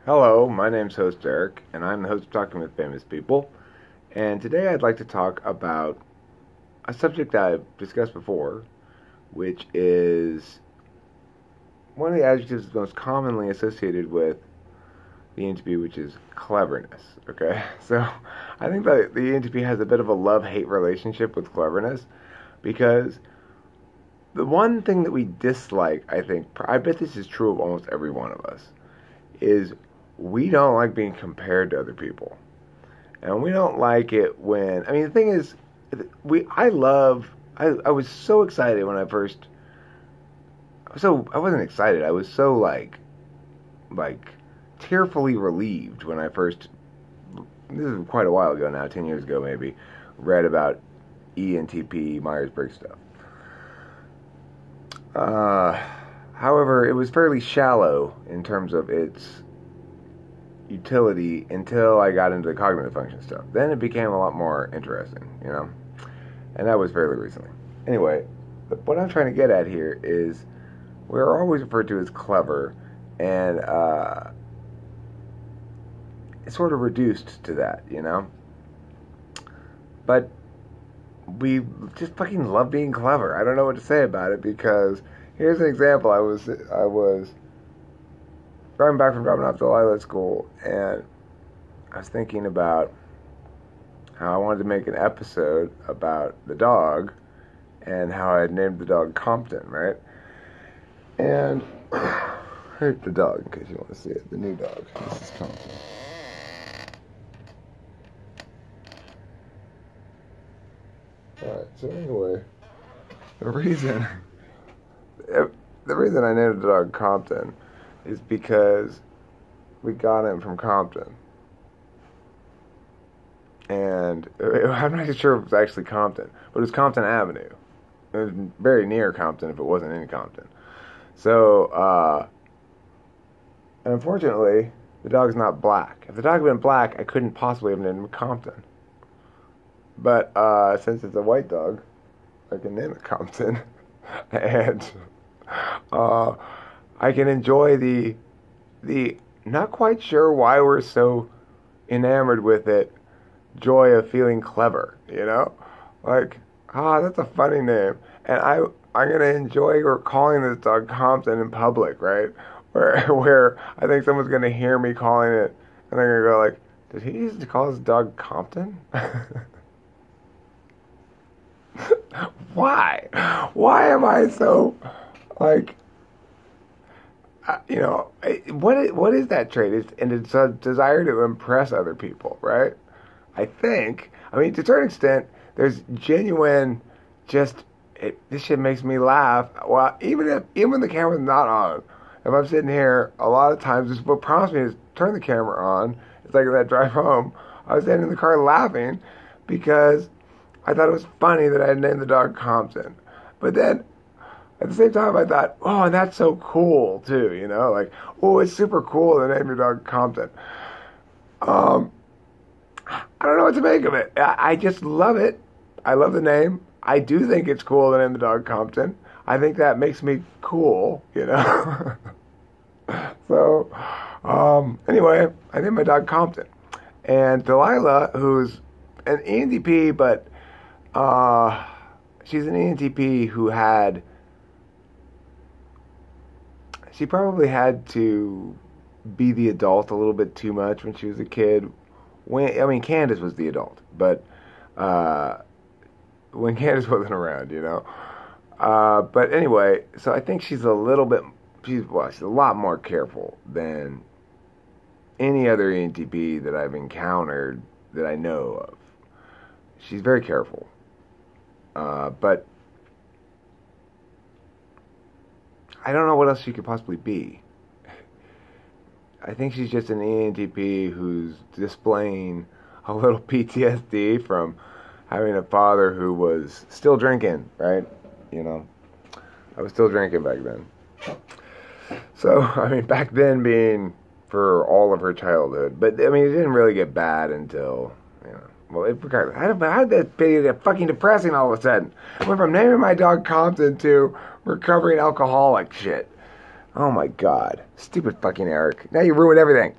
Hello, my name's host Eric, and I'm the host of Talking with Famous People. And today I'd like to talk about a subject that I've discussed before, which is one of the adjectives most commonly associated with the ENTP, which is cleverness. Okay, so I think that the ENTP has a bit of a love-hate relationship with cleverness because the one thing that we dislike, I bet this is true of almost every one of us, is we don't like being compared to other people. And we don't like it when, the thing is, I was so excited when I wasn't excited, I was so like, tearfully relieved when I first, this is quite a while ago now, 10 years ago maybe, read about ENTP, Myers-Briggs stuff. However, it was fairly shallow in terms of its utility until I got into the cognitive function stuff. Then it became a lot more interesting, and that was fairly recently. Anyway, what I'm trying to get at here is we're always referred to as clever, and it's sort of reduced to that, But we just fucking love being clever. I don't know what to say about it because here's an example. I was driving back from dropping off Delilah at school, and I was thinking about how I wanted to make an episode about the dog and how I had named the dog Compton, right? And here's the dog, in case you want to see it. The new dog. This is Compton. Alright, so anyway, the reason I named the dog Compton is because we got him from Compton. And I'm not sure if it was actually Compton, but it was Compton Avenue. It was very near Compton if it wasn't in Compton. So, unfortunately, the dog's not black. If the dog had been black, I couldn't possibly have named him Compton. But since it's a white dog, I can name it Compton. And I can enjoy the not quite sure why we're so enamored with it, joy of feeling clever, Like, that's a funny name. And I'm going to enjoy calling this dog Compton in public, right? Where I think someone's going to hear me calling it, and they're going to go like, did he used to call his dog Compton? Why? Why am I so, like, what is that trait? It's a desire to impress other people, right? I think, to a certain extent, there's genuine, this shit makes me laugh. Well, even when the camera's not on, if I'm sitting here, a lot of times, what prompts me is turn the camera on. It's like that drive home. I was sitting in the car laughing because I thought it was funny that I had named the dog Compton. But then, at the same time, I thought, oh, and that's so cool, too, Like, oh, it's super cool to name your dog Compton. I don't know what to make of it. I just love it. I love the name. I do think it's cool to name the dog Compton. I think that makes me cool, So, anyway, I named my dog Compton. And Delilah, who's an ENTP, but she's an ENTP who she probably had to be the adult a little bit too much when she was a kid. Candace was the adult, but when Candace wasn't around, But anyway, so I think she's a lot more careful than any other ENTP that I've encountered that I know of. She's very careful. But I don't know what else she could possibly be. I think she's just an ENTP who's displaying a little PTSD from having a father who was still drinking, right? I was still drinking back then. So, back then being for all of her childhood. But, it didn't really get bad until, well, how did that be fucking depressing all of a sudden? I went from naming my dog Compton to recovering alcoholic shit. Oh my god. Stupid fucking Eric. Now you ruined everything.